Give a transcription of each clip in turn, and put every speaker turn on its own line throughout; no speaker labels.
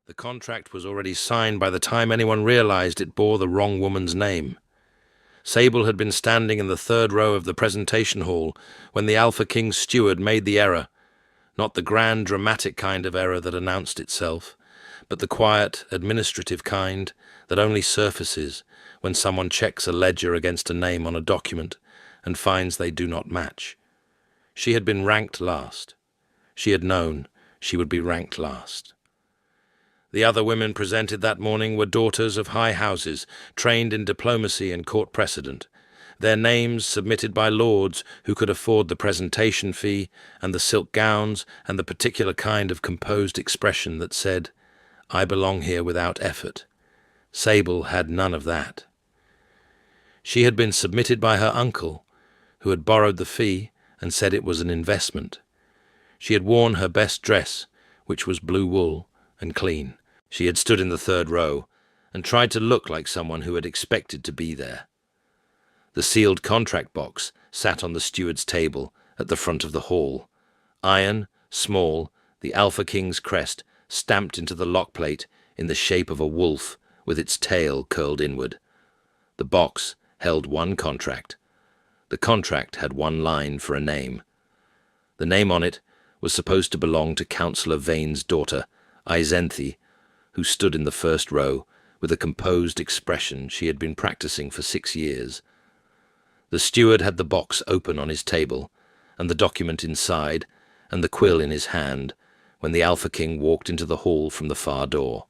The contract was already signed by the time anyone realized it bore the wrong woman's name. Sable had been standing in the third row of the presentation hall when the Alpha King's steward made the error, not the grand, dramatic kind of error that announced itself, but the quiet, administrative kind that only surfaces when someone checks a ledger against a name on a document and finds they do not match. She had been ranked last. She had known she would be ranked last. The other women presented that morning were daughters of high houses, trained in diplomacy and court precedent, their names submitted by lords who could afford the presentation fee and the silk gowns and the particular kind of composed expression that said, "I belong here without effort." Sable had none of that. She had been submitted by her uncle, who had borrowed the fee and said it was an investment. She had worn her best dress, which was blue wool and clean. She had stood in the third row and tried to look like someone who had expected to be there. The sealed contract box sat on the steward's table at the front of the hall. Iron, small, the Alpha King's crest stamped into the lock plate in the shape of a wolf with its tail curled inward. The box held one contract. The contract had one line for a name. The name on it was supposed to belong to Councillor Vane's daughter, Izenthi, who stood in the first row with a composed expression she had been practicing for 6 years. The steward had the box open on his table, and the document inside, and the quill in his hand, when the Alpha King walked into the hall from the far door.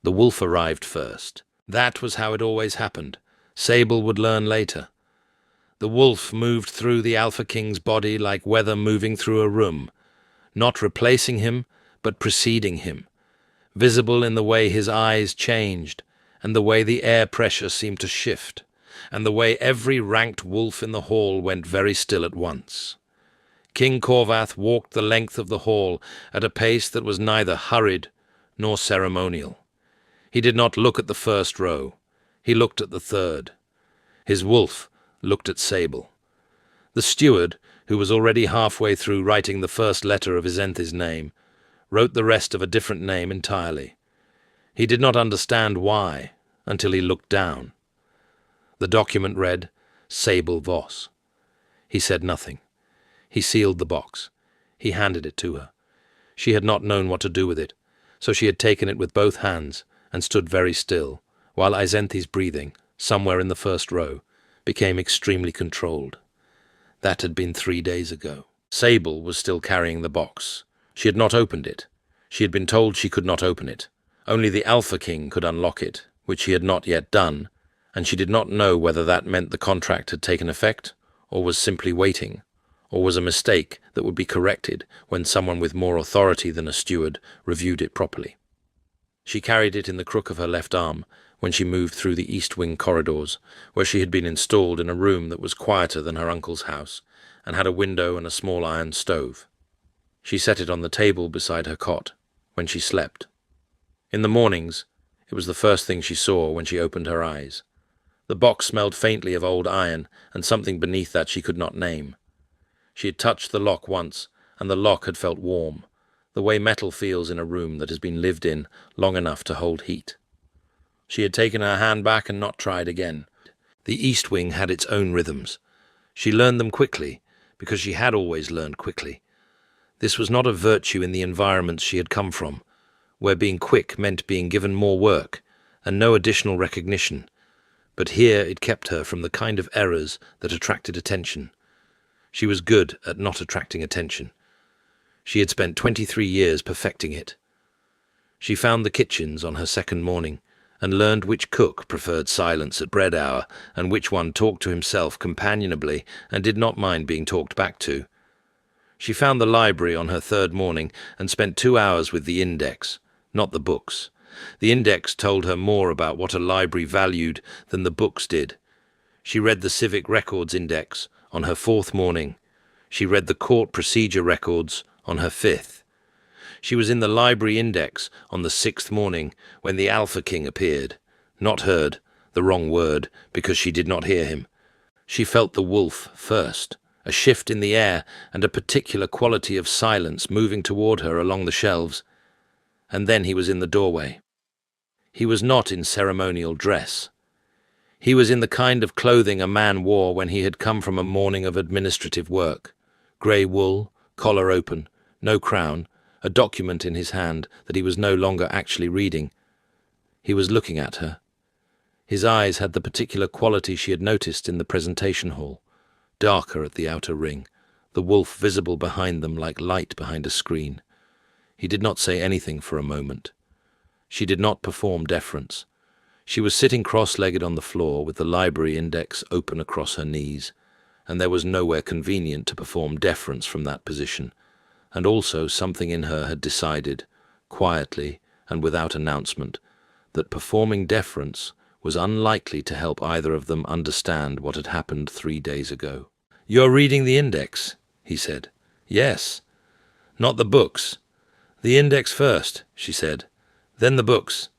The wolf arrived first. That was how it always happened. Sable would learn later. The wolf moved through the Alpha King's body like weather moving through a room, not replacing him, but preceding him, visible in the way his eyes changed, and the way the air pressure seemed to shift, and the way every ranked wolf in the hall went very still at once. King Corvath walked the length of the hall at a pace that was neither hurried nor ceremonial. He did not look at the first row. He looked at the third. His wolf looked at Sable. The steward, who was already halfway through writing the first letter of Izenthi's name, wrote the rest of a different name entirely. He did not understand why until he looked down. The document read, Sable Voss. He said nothing. He sealed the box. He handed it to her. She had not known what to do with it, so she had taken it with both hands and stood very still, while Izenthi's breathing, somewhere in the first row, became extremely controlled. That had been 3 days ago. Sable was still carrying the box. She had not opened it. She had been told she could not open it. Only the Alpha King could unlock it, which he had not yet done, and she did not know whether that meant the contract had taken effect, or was simply waiting, or was a mistake that would be corrected when someone with more authority than a steward reviewed it properly. She carried it in the crook of her left arm when she moved through the east wing corridors, where she had been installed in a room that was quieter than her uncle's house, and had a window and a small iron stove. She set it on the table beside her cot, when she slept. In the mornings, it was the first thing she saw when she opened her eyes. The box smelled faintly of old iron, and something beneath that she could not name. She had touched the lock once, and the lock had felt warm, the way metal feels in a room that has been lived in long enough to hold heat. She had taken her hand back and not tried again. The east wing had its own rhythms. She learned them quickly, because she had always learned quickly. This was not a virtue in the environments she had come from, where being quick meant being given more work and no additional recognition, but here it kept her from the kind of errors that attracted attention. She was good at not attracting attention. She had spent 23 years perfecting it. She found the kitchens on her second morning, and learned which cook preferred silence at bread hour, and which one talked to himself companionably and did not mind being talked back to. She found the library on her third morning and spent 2 hours with the index, not the books. The index told her more about what a library valued than the books did. She read the Civic Records Index on her fourth morning. She read the Court Procedure Records on her fifth. She was in the Library Index on the 6th morning when the Alpha King appeared. Not heard, the wrong word, because she did not hear him. She felt the wolf first, a shift in the air and a particular quality of silence moving toward her along the shelves. and then he was in the doorway. He was not in ceremonial dress. He was in the kind of clothing a man wore when he had come from a morning of administrative work. Grey wool, collar open, no crown, a document in his hand that he was no longer actually reading. He was looking at her. His eyes had the particular quality she had noticed in the presentation hall, darker at the outer ring, the wolf visible behind them like light behind a screen. He did not say anything for a moment. She did not perform deference. She was sitting cross-legged on the floor with the library index open across her knees, and there was nowhere convenient to perform deference from that position, and also something in her had decided, quietly and without announcement, that performing deference was unlikely to help either of them understand what had happened 3 days ago. "You're reading the index," he said. "Yes." "Not the books." "The index first," she said. "Then the books."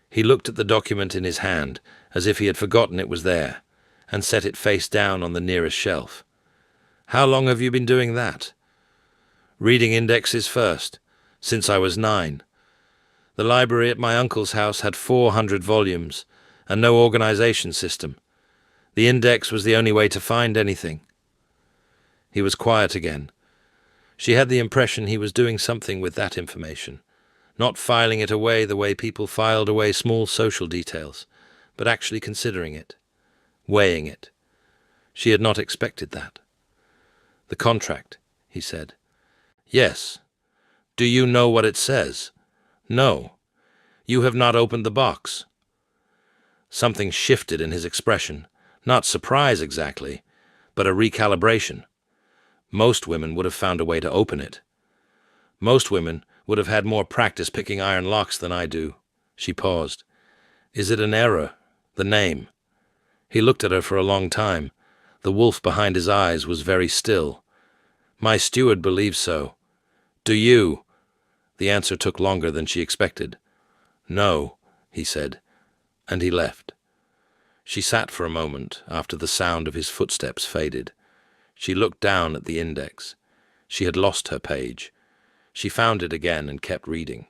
He looked at the document in his hand, as if he had forgotten it was there, and set it face down on the nearest shelf. "How long have you been doing that?" "Reading indexes first, since I was 9. The library at my uncle's house had 400 volumes, and no organization system. The index was the only way to find anything." He was quiet again. She had the impression he was doing something with that information, not filing it away the way people filed away small social details, but actually considering it, weighing it. She had not expected that. "The contract," he said. "Yes. Do you know what it says?" "No. You have not opened the box." Something shifted in his expression, not surprise exactly, but a recalibration. Most women would have found a way to open it. Most women would have had more practice picking iron locks than I do. She paused. "Is it an error? The name?" He looked at her for a long time. The wolf behind his eyes was very still. "My steward believes so." "Do you?" The answer took longer than she expected. "No," he said, and he left. She sat for a moment after the sound of his footsteps faded. She looked down at the index. She had lost her page. She found it again and kept reading.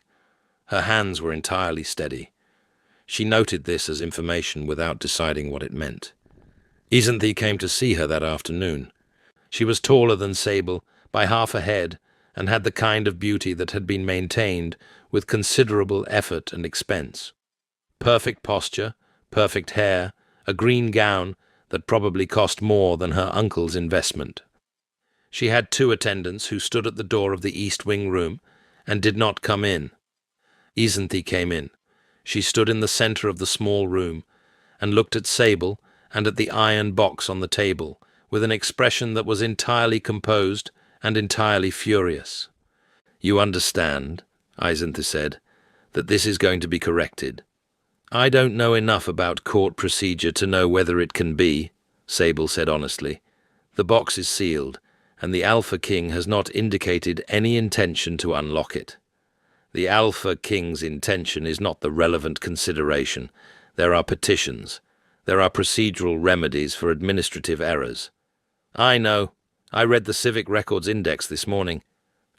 Her hands were entirely steady. She noted this as information without deciding what it meant. Isanthi came to see her that afternoon. She was taller than Sable by half a head and had the kind of beauty that had been maintained with considerable effort and expense. Perfect posture, perfect hair, a green gown that probably cost more than her uncle's investment. She had 2 attendants who stood at the door of the East Wing room and did not come in. Isanthi came in. She stood in the center of the small room and looked at Sable and at the iron box on the table with an expression that was entirely composed and entirely furious. "You understand," Isanthi said, "that this is going to be corrected." "I don't know enough about court procedure to know whether it can be," Sable said honestly. "The box is sealed, and the Alpha King has not indicated any intention to unlock it. The Alpha King's intention is not the relevant consideration. There are petitions. There are procedural remedies for administrative errors." "I know. I read the Civic Records Index this morning."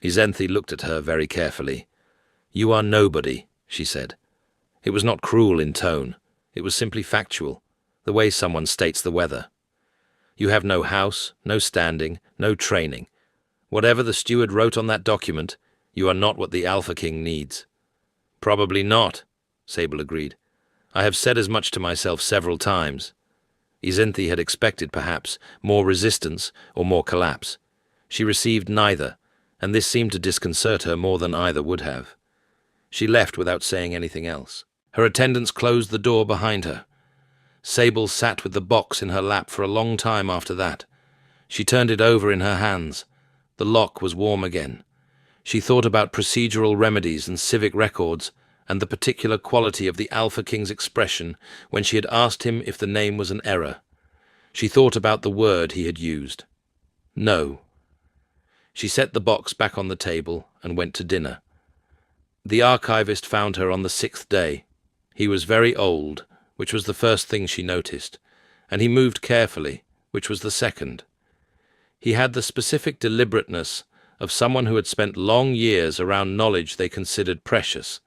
Isanthi looked at her very carefully. "You are nobody," she said. It was not cruel in tone. It was simply factual, the way someone states the weather. "You have no house, no standing, no training. Whatever the steward wrote on that document, you are not what the Alpha King needs." "Probably not," Sable agreed. "I have said as much to myself several times." Isanthi had expected, perhaps, more resistance or more collapse. She received neither, and this seemed to disconcert her more than either would have. She left without saying anything else. Her attendants closed the door behind her. Sable sat with the box in her lap for a long time after that. She turned it over in her hands. The lock was warm again. She thought about procedural remedies and civic records, and the particular quality of the Alpha King's expression when she had asked him if the name was an error. She thought about the word he had used. "No." She set the box back on the table and went to dinner. The archivist found her on the 6th day. He was very old, which was the first thing she noticed, and he moved carefully, which was the second. He had the specific deliberateness of someone who had spent long years around knowledge they considered precious,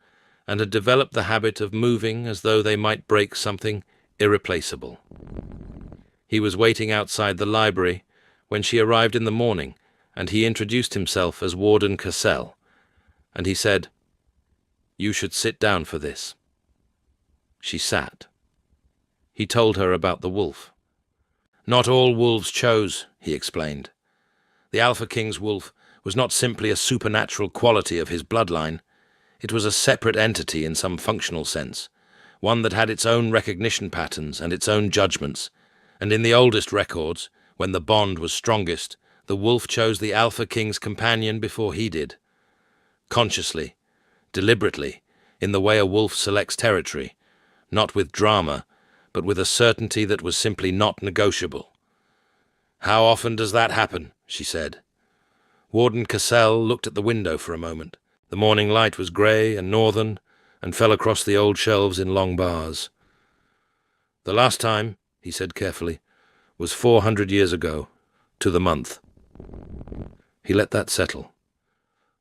and had developed the habit of moving as though they might break something irreplaceable. He was waiting outside the library when she arrived in the morning, and he introduced himself as Warden Cassell, and he said, "You should sit down for this." She sat. He told her about the wolf. "Not all wolves chose," he explained. "The Alpha King's wolf was not simply a supernatural quality of his bloodline. It was a separate entity in some functional sense, one that had its own recognition patterns and its own judgments, and in the oldest records, when the bond was strongest, the wolf chose the Alpha King's companion before he did. Consciously, deliberately, in the way a wolf selects territory, not with drama, but with a certainty that was simply not negotiable." "How often does that happen?" she said. Warden Cassell looked at the window for a moment. The morning light was grey and northern, and fell across the old shelves in long bars. "The last time," he said carefully, "was 400 years ago, to the month." He let that settle.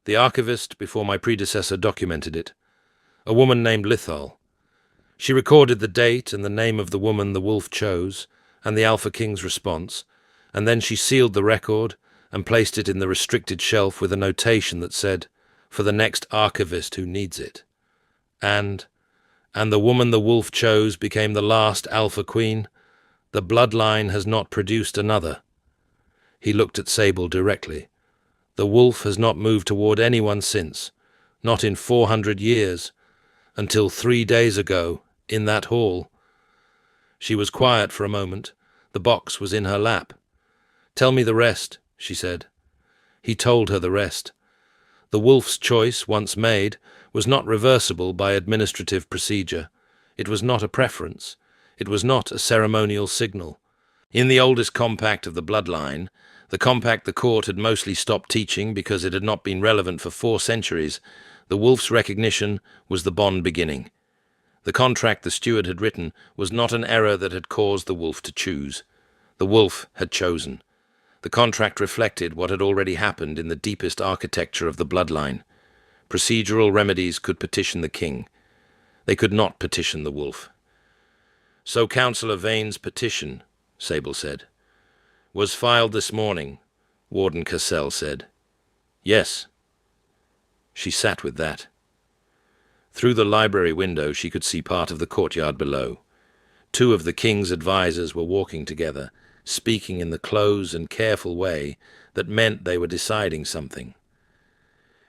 "The archivist before my predecessor documented it, a woman named Lithal. She recorded the date and the name of the woman the wolf chose, and the Alpha King's response, and then she sealed the record and placed it in the restricted shelf with a notation that said, 'For the next archivist who needs it.' And the woman the wolf chose became the last Alpha Queen. The bloodline has not produced another." He looked at Sable directly. "The wolf has not moved toward anyone since, not in 400 years, until 3 days ago, in that hall." She was quiet for a moment. The box was in her lap. "Tell me the rest," she said. He told her the rest. The wolf's choice, once made, was not reversible by administrative procedure. It was not a preference. It was not a ceremonial signal. In the oldest compact of the bloodline, the compact the court had mostly stopped teaching because it had not been relevant for 4 centuries, the wolf's recognition was the bond beginning. The contract the steward had written was not an error that had caused the wolf to choose. The wolf had chosen. The contract reflected what had already happened in the deepest architecture of the bloodline. Procedural remedies could petition the king. They could not petition the wolf. "So Councillor Vane's petition," Sable said. "Was filed this morning," Warden Cassell said. "Yes." She sat with that. Through the library window she could see part of the courtyard below. 2 of the king's advisers were walking together, speaking in the close and careful way that meant they were deciding something.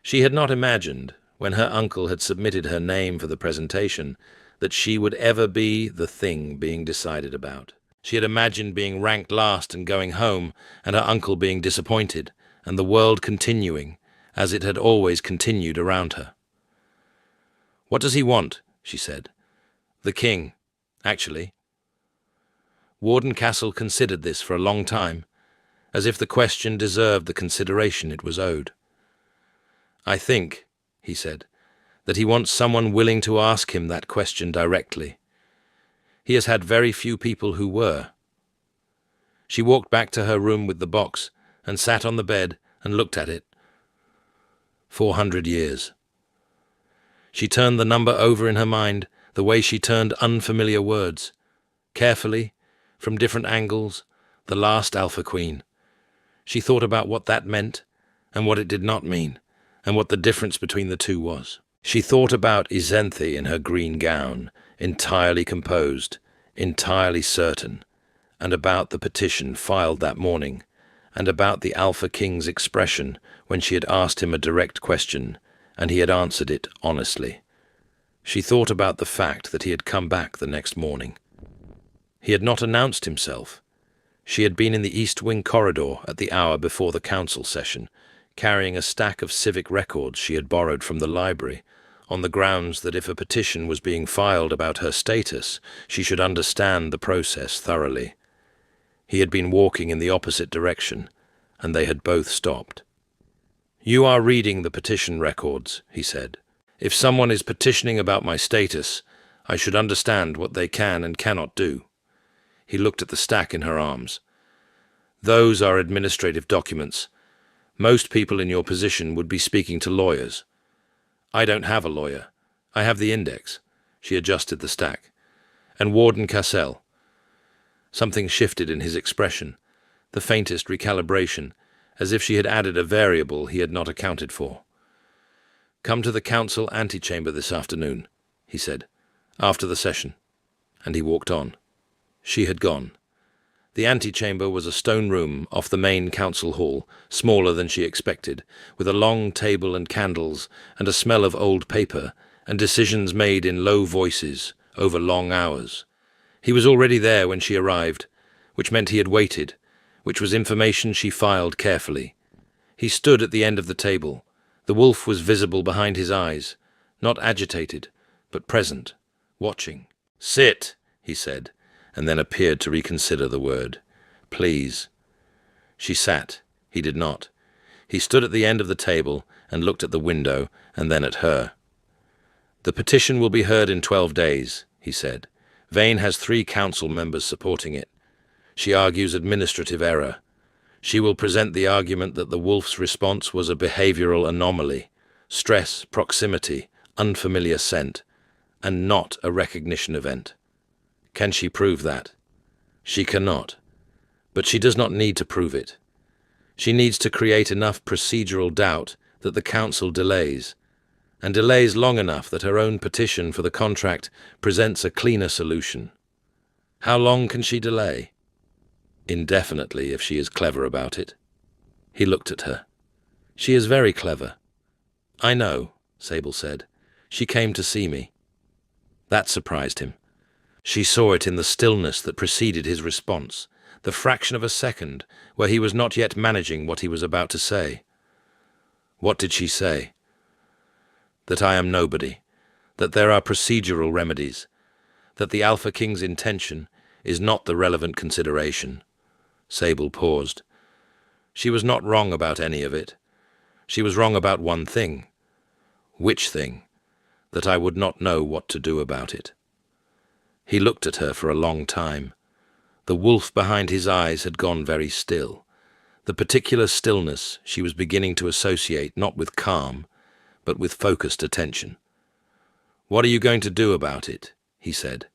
She had not imagined, when her uncle had submitted her name for the presentation, that she would ever be the thing being decided about. She had imagined being ranked last and going home, and her uncle being disappointed, and the world continuing, as it had always continued around her. "What does he want?" she said. "The king, actually." Warden Cassell considered this for a long time, as if the question deserved the consideration it was owed. "I think," he said, "that he wants someone willing to ask him that question directly. He has had very few people who were." She walked back to her room with the box and sat on the bed and looked at it. 400 years. She turned the number over in her mind the way she turned unfamiliar words. Carefully, from different angles, the last Alpha Queen. She thought about what that meant and what it did not mean, and what the difference between the two was. She thought about Izenthe in her green gown, entirely composed, entirely certain, and about the petition filed that morning, and about the Alpha King's expression when she had asked him a direct question, and he had answered it honestly. She thought about the fact that he had come back the next morning. He had not announced himself. She had been in the East Wing corridor at the hour before the council session, carrying a stack of civic records she had borrowed from the library, on the grounds that if a petition was being filed about her status, she should understand the process thoroughly. He had been walking in the opposite direction, and they had both stopped. "You are reading the petition records," he said. "If someone is petitioning about my status, I should understand what they can and cannot do." He looked at the stack in her arms. "Those are administrative documents. Most people in your position would be speaking to lawyers. I don't have a lawyer. I have the index. She adjusted the stack. And Warden Cassell. Something shifted in his expression, the faintest recalibration, as if she had added a variable he had not accounted for. Come to the council antechamber this afternoon, he said, after the session. And he walked on. She had gone. The antechamber was a stone room off the main council hall, smaller than she expected, with a long table and candles, and a smell of old paper, and decisions made in low voices, over long hours. He was already there when she arrived, which meant he had waited, which was information she filed carefully. He stood at the end of the table. The wolf was visible behind his eyes, not agitated, but present, watching. "Sit," he said, and then appeared to reconsider the word. "Please." She sat. He did not. He stood at the end of the table and looked at the window and then at her. "The petition will be heard in 12 days, he said. Vane has 3 council members supporting it. She argues administrative error. She will present the argument that the wolf's response was a behavioral anomaly, stress, proximity, unfamiliar scent, and not a recognition event. Can she prove that? She cannot. But she does not need to prove it. She needs to create enough procedural doubt that the council delays, and delays long enough that her own petition for the contract presents a cleaner solution. How long can she delay? Indefinitely, if she is clever about it. He looked at her. She is very clever. I know, Sable said. She came to see me. That surprised him. She saw it in the stillness that preceded his response, the fraction of a second where he was not yet managing what he was about to say. What did she say? That I am nobody, that there are procedural remedies, that the Alpha King's intention is not the relevant consideration. Sable paused. She was not wrong about any of it. She was wrong about one thing. Which thing? That I would not know what to do about it. He looked at her for a long time. The wolf behind his eyes had gone very still. The particular stillness she was beginning to associate not with calm, but with focused attention. What are you going to do about it? He said.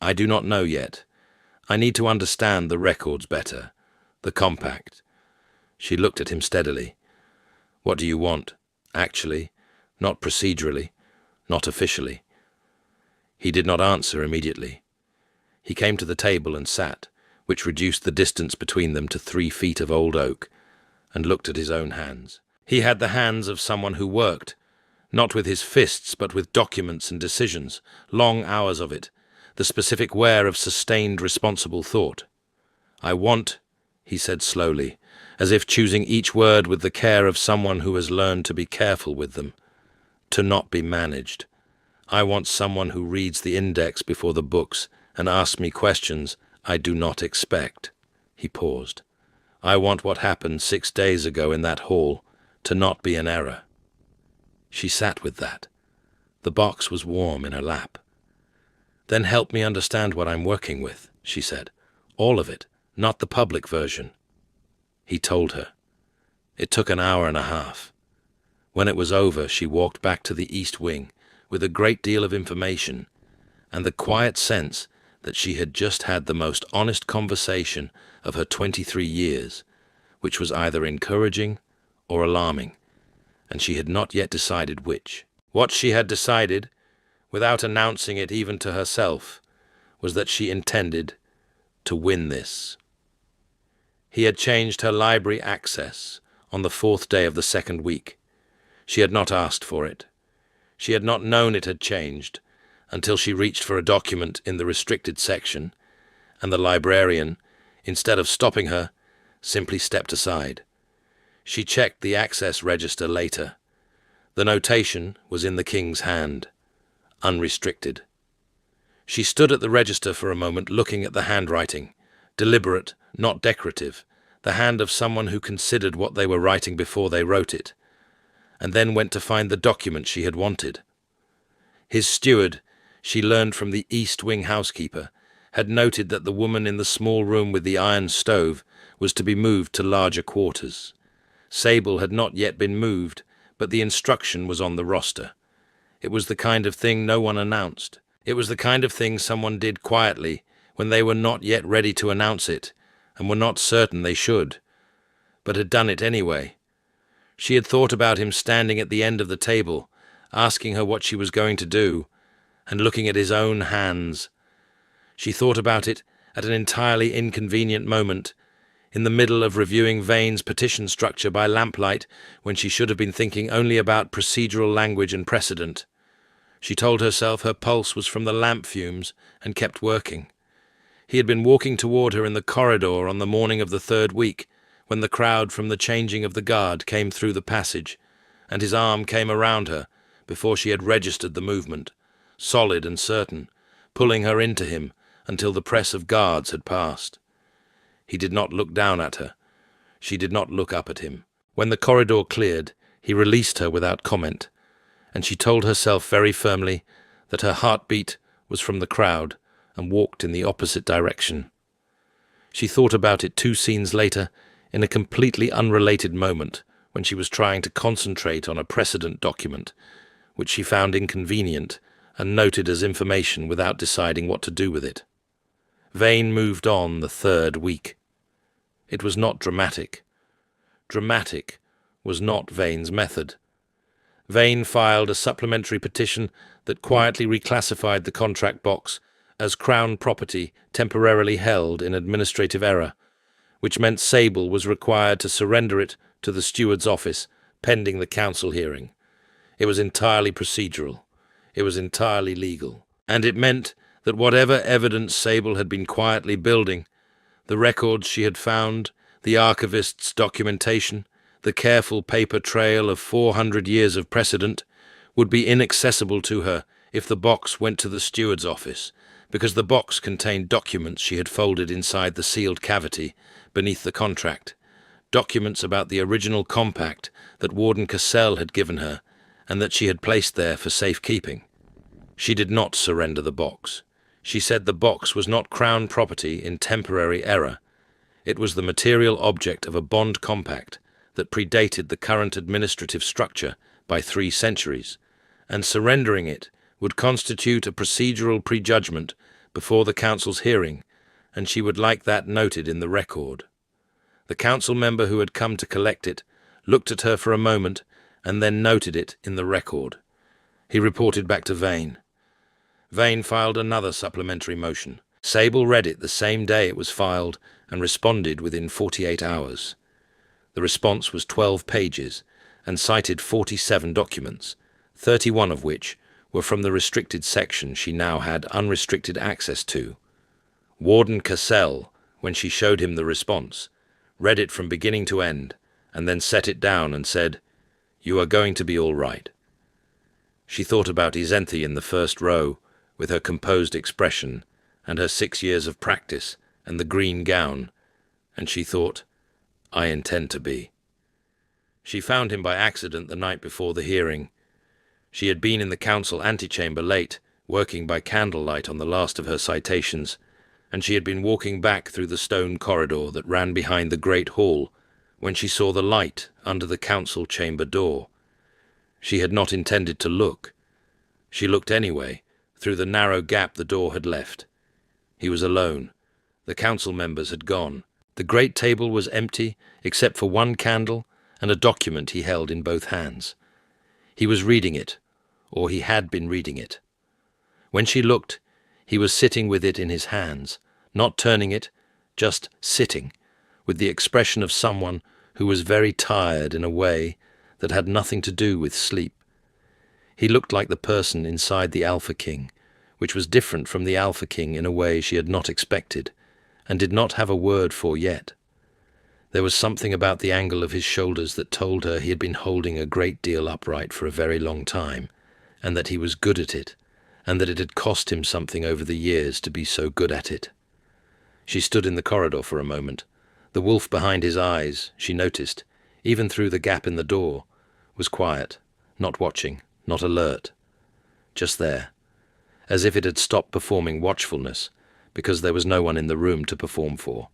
I do not know yet. I need to understand the records better, the compact. She looked at him steadily. What do you want? Actually, not procedurally, not officially. He did not answer immediately. He came to the table and sat, which reduced the distance between them to 3 feet of old oak, and looked at his own hands. He had the hands of someone who worked, not with his fists but with documents and decisions, long hours of it, the specific wear of sustained responsible thought. I want, he said slowly, as if choosing each word with the care of someone who has learned to be careful with them, to not be managed. I want someone who reads the index before the books and asks me questions I do not expect. He paused. I want what happened 6 days ago in that hall to not be an error. She sat with that. The box was warm in her lap. Then help me understand what I'm working with, she said. All of it, not the public version. He told her. It took an hour and a half. When it was over, she walked back to the east wing with a great deal of information and the quiet sense that she had just had the most honest conversation of her 23 years, which was either encouraging or alarming, and she had not yet decided which. What she had decided, without announcing it even to herself, was that she intended to win this. He had changed her library access on the 4th day of the 2nd week. She had not asked for it. She had not known it had changed until she reached for a document in the restricted section, and the librarian, instead of stopping her, simply stepped aside. She checked the access register later. The notation was in the king's hand, unrestricted. She stood at the register for a moment looking at the handwriting, deliberate, not decorative, the hand of someone who considered what they were writing before they wrote it, and then went to find the document she had wanted. His steward, she learned from the East Wing housekeeper, had noted that the woman in the small room with the iron stove was to be moved to larger quarters. Sable had not yet been moved, but the instruction was on the roster. It was the kind of thing no one announced. It was the kind of thing someone did quietly when they were not yet ready to announce it, and were not certain they should, but had done it anyway. She had thought about him standing at the end of the table, asking her what she was going to do, and looking at his own hands. She thought about it at an entirely inconvenient moment, in the middle of reviewing Vane's petition structure by lamplight, when she should have been thinking only about procedural language and precedent. She told herself her pulse was from the lamp fumes, and kept working. He had been walking toward her in the corridor on the morning of the 3rd week, when the crowd from the changing of the guard came through the passage, and his arm came around her before she had registered the movement, solid and certain, pulling her into him until the press of guards had passed. He did not look down at her. She did not look up at him. When the corridor cleared, he released her without comment, and she told herself very firmly that her heartbeat was from the crowd, and walked in the opposite direction. She thought about it 2 scenes later, in a completely unrelated moment, when she was trying to concentrate on a precedent document, which she found inconvenient and noted as information without deciding what to do with it. Vane moved on the 3rd week. It was not dramatic. Dramatic was not Vane's method. Vane filed a supplementary petition that quietly reclassified the contract box as Crown property temporarily held in administrative error, which meant Sable was required to surrender it to the steward's office pending the council hearing. It was entirely procedural. It was entirely legal. And it meant that whatever evidence Sable had been quietly building, the records she had found, the archivist's documentation, the careful paper trail of 400 years of precedent, would be inaccessible to her if the box went to the steward's office, because the box contained documents she had folded inside the sealed cavity beneath the contract, documents about the original compact that Warden Cassell had given her and that she had placed there for safekeeping. She did not surrender the box. She said the box was not Crown property in temporary error. It was the material object of a bond compact that predated the current administrative structure by 3 centuries, and surrendering it would constitute a procedural prejudgment before the council's hearing, and she would like that noted in the record. The council member who had come to collect it looked at her for a moment and then noted it in the record. He reported back to Vane. Vane filed another supplementary motion. Sable read it the same day it was filed and responded within 48 hours. The response was 12 pages and cited 47 documents, 31 of which were from the restricted section she now had unrestricted access to. Warden Cassell, when she showed him the response, read it from beginning to end, and then set it down and said, "You are going to be all right." She thought about Izenthi in the first row, with her composed expression, and her 6 years of practice, and the green gown, and she thought, "I intend to be." She found him by accident the night before the hearing. She had been in the council antechamber late, working by candlelight on the last of her citations, and she had been walking back through the stone corridor that ran behind the great hall when she saw the light under the council chamber door. She had not intended to look. She looked anyway, through the narrow gap the door had left. He was alone. The council members had gone. The great table was empty, except for 1 candle and a document he held in both hands. He was reading it, or he had been reading it. When she looked, he was sitting with it in his hands, not turning it, just sitting, with the expression of someone who was very tired in a way that had nothing to do with sleep. He looked like the person inside the Alpha King, which was different from the Alpha King in a way she had not expected, and did not have a word for yet. There was something about the angle of his shoulders that told her he had been holding a great deal upright for a very long time, and that he was good at it, and that it had cost him something over the years to be so good at it. She stood in the corridor for a moment. The wolf behind his eyes, she noticed, even through the gap in the door, was quiet, not watching, not alert. Just there, as if it had stopped performing watchfulness, because there was no one in the room to perform for.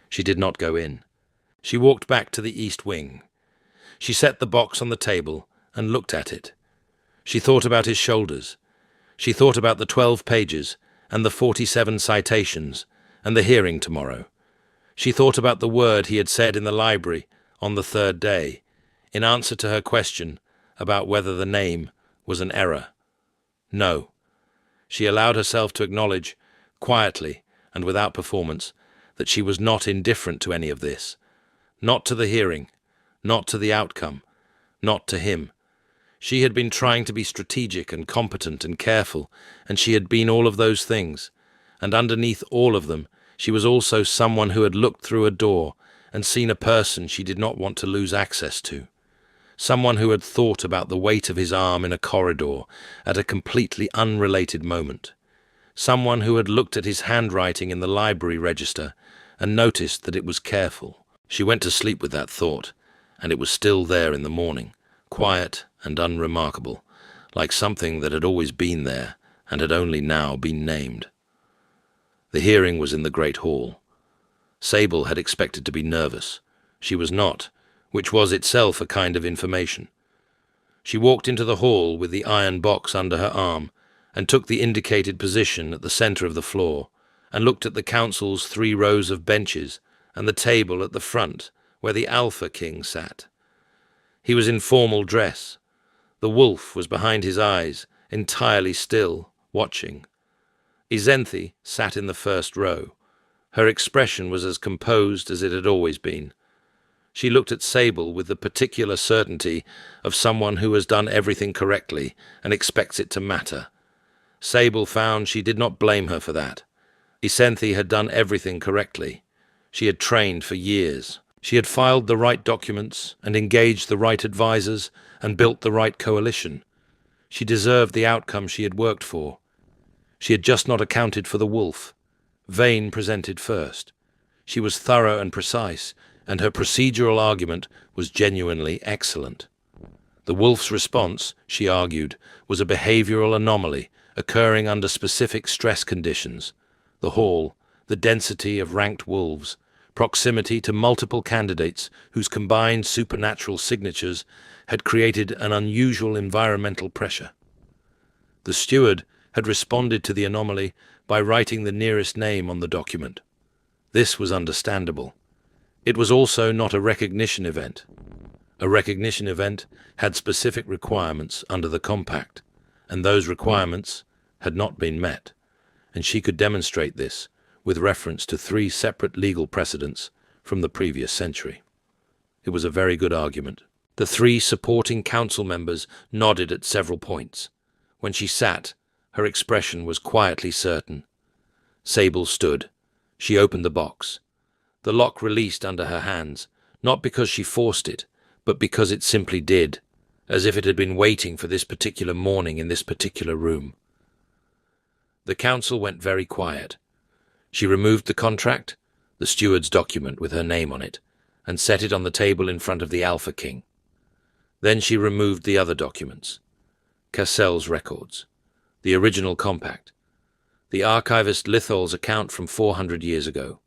She did not go in. She walked back to the east wing. She set the box on the table and looked at it. She thought about his shoulders. She thought about the 12 pages and the 47 citations and the hearing tomorrow. She thought about the word he had said in the library on the third day, in answer to her question about whether the name was an error. No. She allowed herself to acknowledge, quietly and without performance, that she was not indifferent to any of this. Not to the hearing, not to the outcome, not to him. She had been trying to be strategic and competent and careful, and she had been all of those things. And underneath all of them, she was also someone who had looked through a door and seen a person she did not want to lose access to. Someone who had thought about the weight of his arm in a corridor at a completely unrelated moment. Someone who had looked at his handwriting in the library register and noticed that it was careful. She went to sleep with that thought, and it was still there in the morning, quiet and unremarkable, like something that had always been there and had only now been named. The hearing was in the great hall. Sable had expected to be nervous. She was not, which was itself a kind of information. She walked into the hall with the iron box under her arm and took the indicated position at the center of the floor and looked at the council's 3 rows of benches and the table at the front where the Alpha King sat. He was in formal dress. The wolf was behind his eyes, entirely still, watching. Izenthi sat in the first row. Her expression was as composed as it had always been. She looked at Sable with the particular certainty of someone who has done everything correctly and expects it to matter. Sable found she did not blame her for that. Izenthi had done everything correctly. She had trained for years. She had filed the right documents and engaged the right advisors and built the right coalition. She deserved the outcome she had worked for. She had just not accounted for the wolf. Vane presented first. She was thorough and precise, and her procedural argument was genuinely excellent. The wolf's response, she argued, was a behavioral anomaly occurring under specific stress conditions. The hall, the density of ranked wolves, proximity to multiple candidates whose combined supernatural signatures had created an unusual environmental pressure. The steward had responded to the anomaly by writing the nearest name on the document. This was understandable. It was also not a recognition event. A recognition event had specific requirements under the compact, and those requirements had not been met, and she could demonstrate this with reference to 3 separate legal precedents from the previous century. It was a very good argument. The 3 supporting council members nodded at several points. When she sat, her expression was quietly certain. Sable stood. She opened the box. The lock released under her hands, not because she forced it, but because it simply did, as if it had been waiting for this particular morning in this particular room. The council went very quiet. She removed the contract, the steward's document with her name on it, and set it on the table in front of the Alpha King. Then she removed the other documents. Cassell's records, the original compact, the archivist Lithol's account from 400 years ago,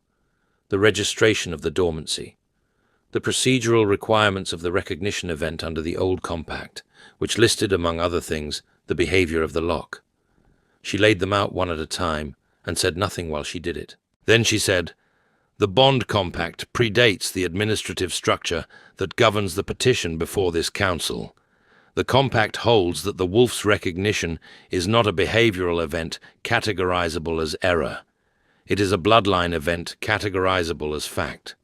the registration of the dormancy, the procedural requirements of the recognition event under the old compact, which listed, among other things, the behavior of the lock. She laid them out one at a time and said nothing while she did it. Then she said, "The bond compact predates the administrative structure that governs the petition before this council. The compact holds that the wolf's recognition is not a behavioral event categorizable as error. It is a bloodline event categorizable as fact.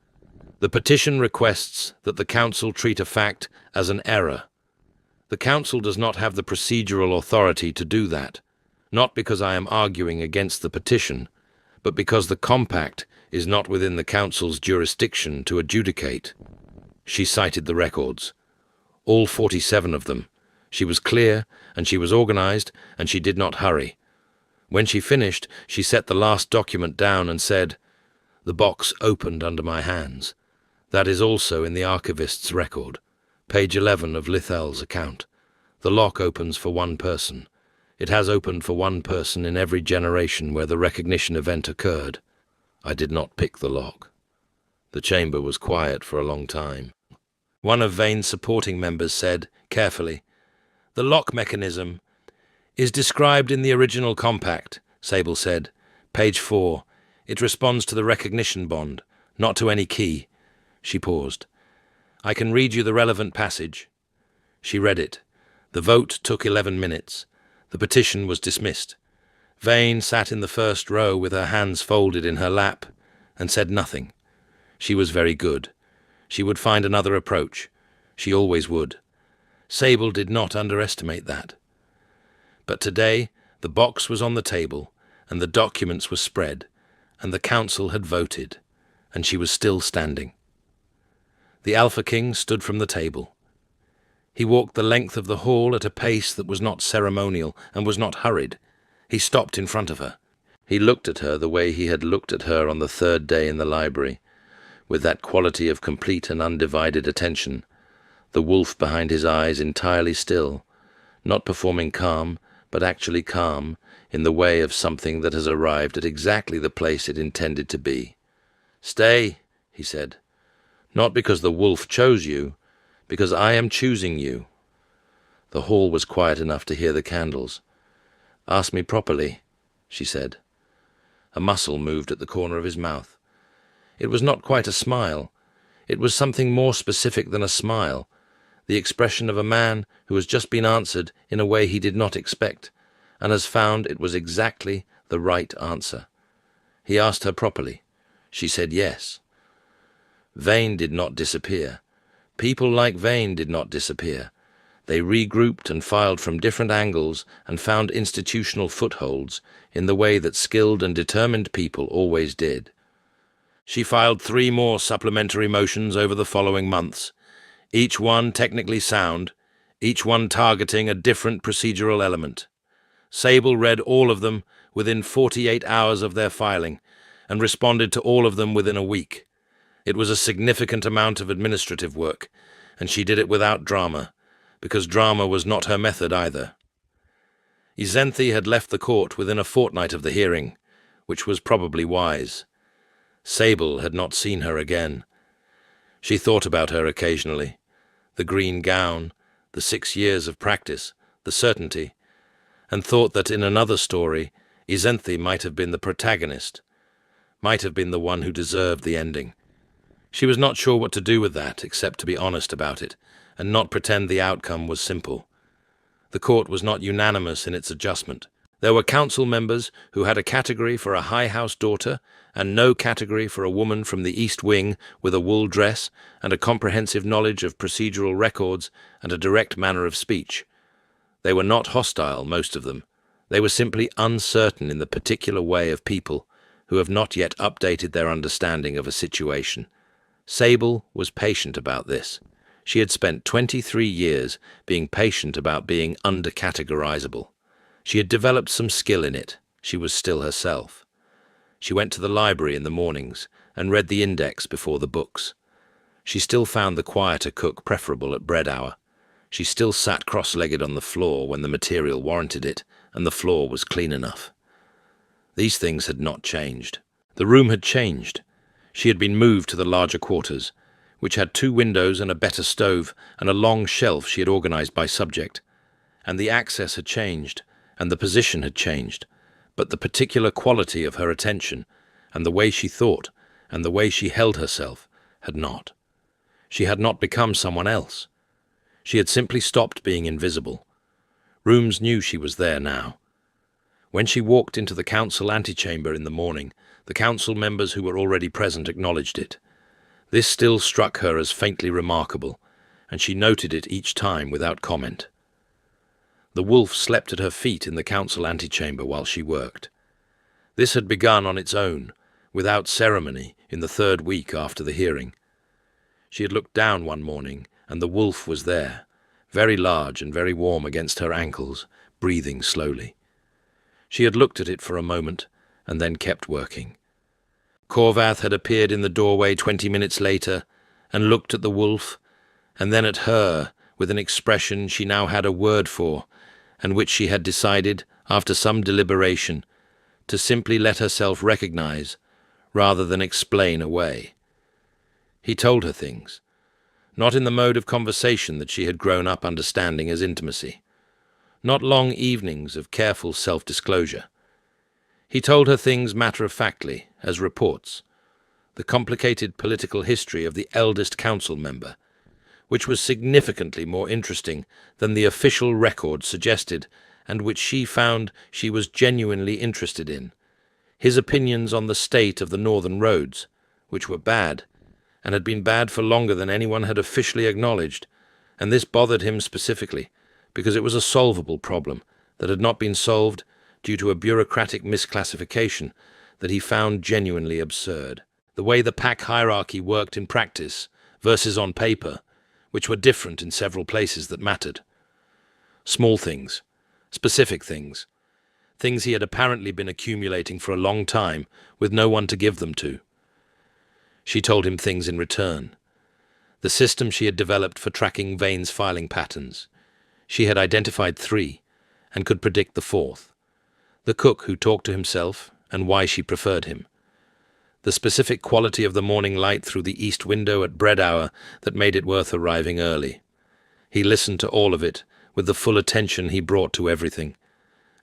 The petition requests that the council treat a fact as an error. The council does not have the procedural authority to do that, not because I am arguing against the petition, but because the compact is not within the council's jurisdiction to adjudicate." She cited the records. All 47 of them. She was clear, and she was organized, and she did not hurry. When she finished, she set the last document down and said, "The box opened under my hands. That is also in the archivist's record, page 11 of Lithel's account. The lock opens for one person. It has opened for one person in every generation where the recognition event occurred. I did not pick the lock." The chamber was quiet for a long time. One of Vane's supporting members said, carefully, "The lock mechanism is described in the original compact," Sable said. "Page 4. It responds to the recognition bond, not to any key." She paused. "I can read you the relevant passage." She read it. The vote took 11 minutes. The petition was dismissed. Vane sat in the first row with her hands folded in her lap and said nothing. She was very good. She would find another approach. She always would. Sable did not underestimate that. But today the box was on the table, and the documents were spread, and the council had voted, and she was still standing. The Alpha King stood from the table. He walked the length of the hall at a pace that was not ceremonial and was not hurried. He stopped in front of her. He looked at her the way he had looked at her on the third day in the library, with that quality of complete and undivided attention, the wolf behind his eyes entirely still, not performing calm, but actually calm, in the way of something that has arrived at exactly the place it intended to be. "Stay," he said. "Not because the wolf chose you, because I am choosing you." The hall was quiet enough to hear the candles. "Ask me properly," she said. A muscle moved at the corner of his mouth. It was not quite a smile. It was something more specific than a smile, the expression of a man who has just been answered in a way he did not expect, and has found it was exactly the right answer. He asked her properly. She said yes. Vane did not disappear. People like Vane did not disappear. They regrouped and filed from different angles and found institutional footholds in the way that skilled and determined people always did. She filed 3 more supplementary motions over the following months, each one technically sound, each one targeting a different procedural element. Sable read all of them within 48 hours of their filing and responded to all of them within a week. It was a significant amount of administrative work, and she did it without drama, because drama was not her method either. Izenthi had left the court within a fortnight of the hearing, which was probably wise. Sable had not seen her again. She thought about her occasionally. The green gown, the 6 years of practice, the certainty, and thought that in another story, Izenthi might have been the protagonist, might have been the one who deserved the ending. She was not sure what to do with that, except to be honest about it, and not pretend the outcome was simple. The court was not unanimous in its adjustment. There were council members who had a category for a high house daughter and no category for a woman from the East Wing with a wool dress and a comprehensive knowledge of procedural records and a direct manner of speech. They were not hostile, most of them. They were simply uncertain in the particular way of people who have not yet updated their understanding of a situation. Sable was patient about this. She had spent 23 years being patient about being undercategorizable. She had developed some skill in it. She was still herself. She went to the library in the mornings and read the index before the books. She still found the quieter cook preferable at bread hour. She still sat cross-legged on the floor when the material warranted it, and the floor was clean enough. These things had not changed. The room had changed. She had been moved to the larger quarters, which had 2 windows and a better stove and a long shelf she had organized by subject. And the access had changed, and the position had changed, but the particular quality of her attention, and the way she thought, and the way she held herself, had not. She had not become someone else. She had simply stopped being invisible. Rooms knew she was there now. When she walked into the council antechamber in the morning, the council members who were already present acknowledged it. This still struck her as faintly remarkable, and she noted it each time without comment. The wolf slept at her feet in the council antechamber while she worked. This had begun on its own, without ceremony, in the 3rd week after the hearing. She had looked down one morning, and the wolf was there, very large and very warm against her ankles, breathing slowly. She had looked at it for a moment, and then kept working. Corvath had appeared in the doorway 20 minutes later, and looked at the wolf, and then at her, with an expression she now had a word for, and which she had decided, after some deliberation, to simply let herself recognize, rather than explain away. He told her things, not in the mode of conversation that she had grown up understanding as intimacy, not long evenings of careful self-disclosure. He told her things matter-of-factly, as reports, the complicated political history of the eldest council member, which was significantly more interesting than the official record suggested and which she found she was genuinely interested in, his opinions on the state of the northern roads, which were bad, and had been bad for longer than anyone had officially acknowledged, and this bothered him specifically, because it was a solvable problem that had not been solved due to a bureaucratic misclassification that he found genuinely absurd. The way the pack hierarchy worked in practice versus on paper, which were different in several places that mattered. Small things, specific things, things he had apparently been accumulating for a long time with no one to give them to. She told him things in return. The system she had developed for tracking Vane's filing patterns. She had identified 3 and could predict the 4th. The cook who talked to himself and why she preferred him. The specific quality of the morning light through the east window at bread hour that made it worth arriving early. He listened to all of it with the full attention he brought to everything,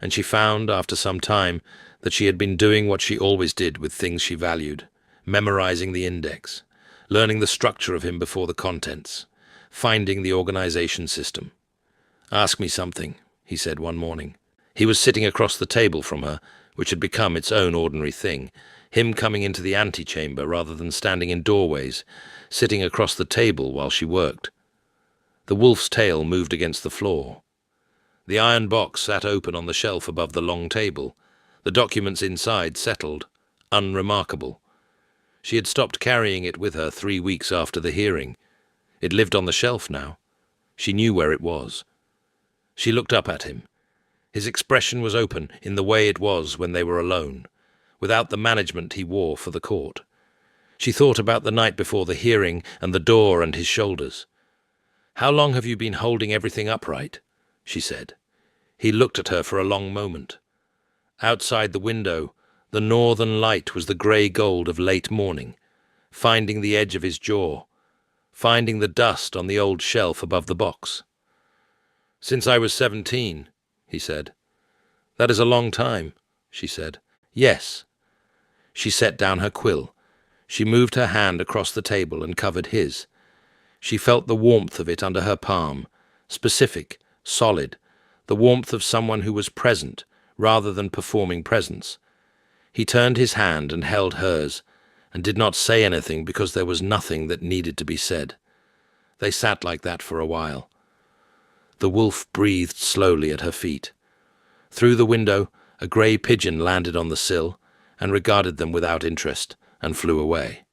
and she found, after some time, that she had been doing what she always did with things she valued, memorizing the index, learning the structure of him before the contents, finding the organization system. "Ask me something," he said one morning. He was sitting across the table from her, which had become its own ordinary thing, him coming into the antechamber rather than standing in doorways, sitting across the table while she worked. The wolf's tail moved against the floor. The iron box sat open on the shelf above the long table, the documents inside settled, unremarkable. She had stopped carrying it with her 3 weeks after the hearing. It lived on the shelf now. She knew where it was. She looked up at him. His expression was open in the way it was when they were alone, without the management he wore for the court. She thought about the night before the hearing and the door and his shoulders. "How long have you been holding everything upright?" she said. He looked at her for a long moment. Outside the window, the northern light was the grey gold of late morning, finding the edge of his jaw, finding the dust on the old shelf above the box. "Since I was 17, he said. "That is a long time," she said. "Yes." She set down her quill. She moved her hand across the table and covered his. She felt the warmth of it under her palm, specific, solid, the warmth of someone who was present rather than performing presence. He turned his hand and held hers, and did not say anything because there was nothing that needed to be said. They sat like that for a while. The wolf breathed slowly at her feet. Through the window, a grey pigeon landed on the sill and regarded them without interest and flew away.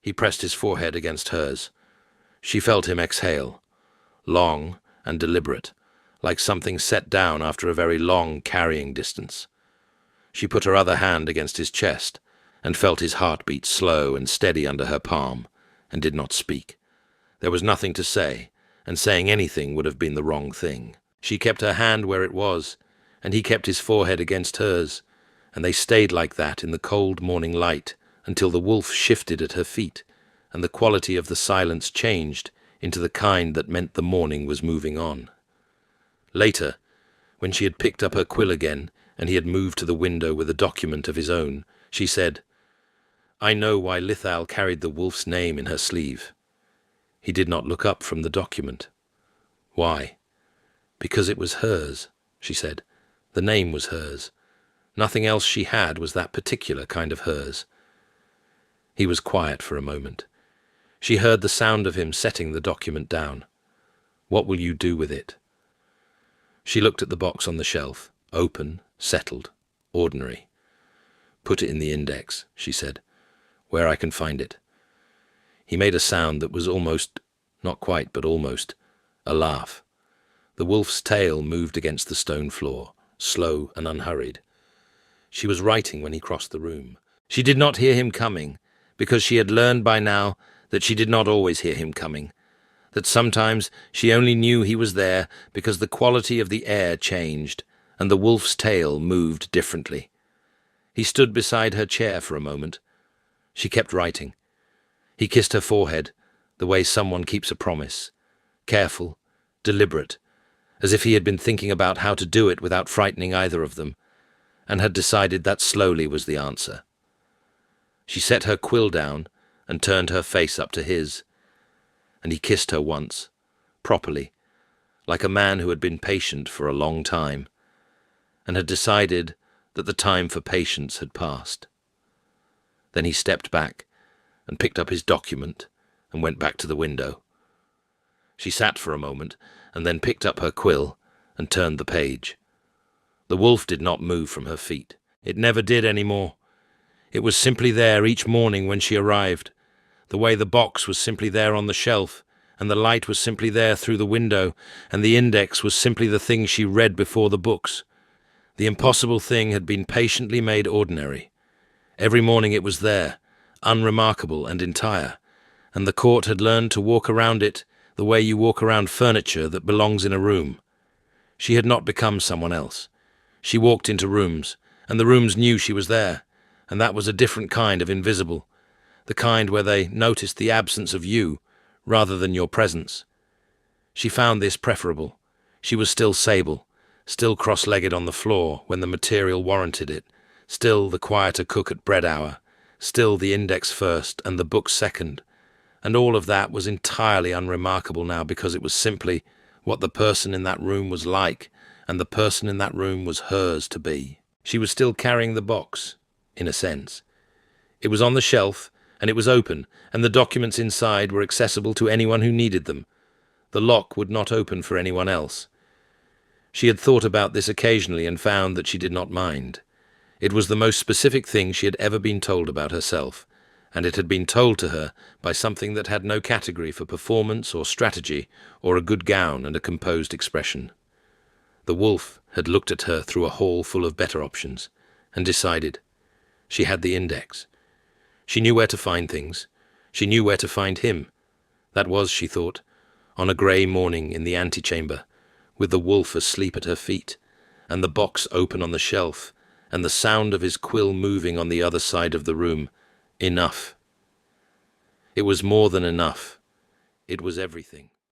He pressed his forehead against hers. She felt him exhale, long and deliberate, like something set down after a very long carrying distance. She put her other hand against his chest and felt his heartbeat slow and steady under her palm, and did not speak. There was nothing to say, and saying anything would have been the wrong thing. She kept her hand where it was, and he kept his forehead against hers, and they stayed like that in the cold morning light until the wolf shifted at her feet, and the quality of the silence changed into the kind that meant the morning was moving on. Later, when she had picked up her quill again, and he had moved to the window with a document of his own, she said, "I know why Lithal carried the wolf's name in her sleeve." He did not look up from the document. "Why?" "Because it was hers," she said. "The name was hers. Nothing else she had was that particular kind of hers." He was quiet for a moment. She heard the sound of him setting the document down. "What will you do with it?" She looked at the box on the shelf, open, settled, ordinary. "Put it in the index," she said, "where I can find it." He made a sound that was almost, not quite, but almost, a laugh. The wolf's tail moved against the stone floor, slow and unhurried. She was writing when he crossed the room. She did not hear him coming, because she had learned by now that she did not always hear him coming, that sometimes she only knew he was there because the quality of the air changed, and the wolf's tail moved differently. He stood beside her chair for a moment. She kept writing. He kissed her forehead, the way someone keeps a promise. Careful, deliberate, as if he had been thinking about how to do it without frightening either of them, and had decided that slowly was the answer. She set her quill down and turned her face up to his, and he kissed her once, properly, like a man who had been patient for a long time, and had decided that the time for patience had passed. Then he stepped back and picked up his document and went back to the window. She sat for a moment and then picked up her quill and turned the page. The wolf did not move from her feet. It never did any more. It was simply there each morning when she arrived, the way the box was simply there on the shelf, and the light was simply there through the window, and the index was simply the thing she read before the books. The impossible thing had been patiently made ordinary. Every morning it was there, unremarkable and entire, and the court had learned to walk around it the way you walk around furniture that belongs in a room. She had not become someone else. She walked into rooms, and the rooms knew she was there, and that was a different kind of invisible, the kind where they noticed the absence of you rather than your presence. She found this preferable. She was still Sable, still cross-legged on the floor when the material warranted it, still the quieter cook at bread hour, still the index first and the book second, and all of that was entirely unremarkable now because it was simply what the person in that room was like, and the person in that room was hers to be. She was still carrying the box, in a sense. It was on the shelf, and it was open, and the documents inside were accessible to anyone who needed them. The lock would not open for anyone else. She had thought about this occasionally and found that she did not mind. It was the most specific thing she had ever been told about herself, and it had been told to her by something that had no category for performance or strategy or a good gown and a composed expression. The wolf had looked at her through a hall full of better options and decided. She had the index. She knew where to find things. She knew where to find him. That was, she thought, on a grey morning in the antechamber, with the wolf asleep at her feet, and the box open on the shelf, and the sound of his quill moving on the other side of the room. Enough. It was more than enough. It was everything.